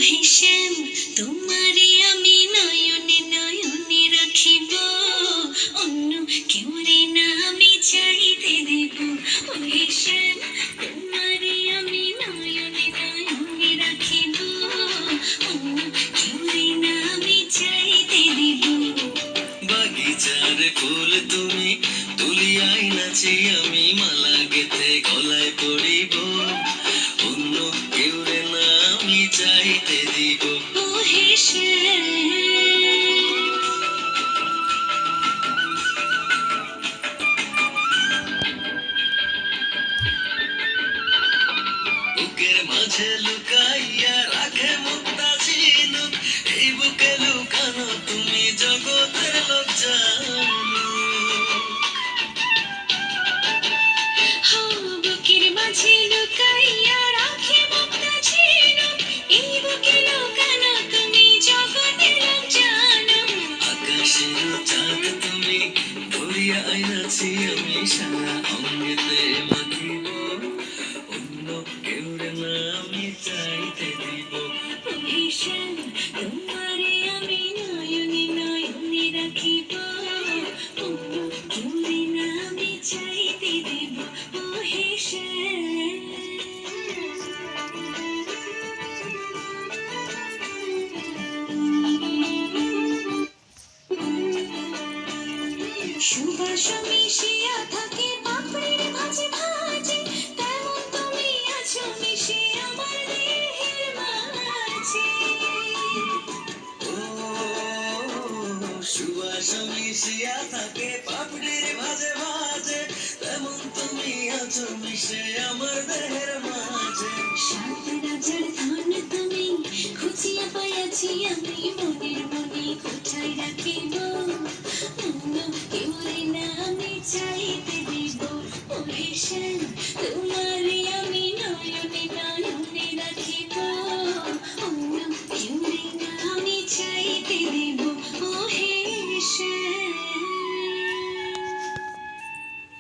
হেসেম তোমারে আমি নয়নে নয়নে রাখিব, অন্য কেউরে না আমি চাইতে দেব। ও হেসেম তোমারে আমি নয়নে নয়নে রাখিব, অন্য কেউরে না আমি চাইতে দেব। বাগিচার ফুল তুমি তুলিয়াই নাচি আমি মালা গেথে গলায় পড়িব, অন্য কেউরে না আমি চাইতে দিব। ও হেসেম বুকের মাঝে লুকাইয়া রাখে মুক্তা ঝিনুক, এই বুকে লুকানো তুমি জগতের লোক জানো। বুকের মাঝে লুকাইয়া রাখে মুক্তা ঝিনুক, এই বুকে লুকানো তুমি জগতের লোক জানো। আকাশের চাঁদ তুমি ধরিয়া আইনাছি আমি সারা অঙ্গেতে মাখিব, অন্য কেউরে না আমি চাইতে দিব। ও হেসেম তোমারে আমি নয়নে নয়নে রাখিব, অন্য কেউরে না আমি চাইতে দিব। ও হেসেম সুবাস মিশিয়া থাকে পাপড়ির ভাজে ভাজে, তেমন তুমি আছো মিশে আমার দেহের মাঝে। ও সুবাস মিশিয়া থাকে পাপড়ির ভাজে ভাজে, তেমন তুমি আছো মিশে আমার দেহের মাঝে। সাত রাজার ধন তুমি খুঁজিয়া পাইয়াছি আমি মনের মনে কোথায় রাখিব, অন্য কেউরে না আমি চাইতে দিব। ও হেসেম তোমার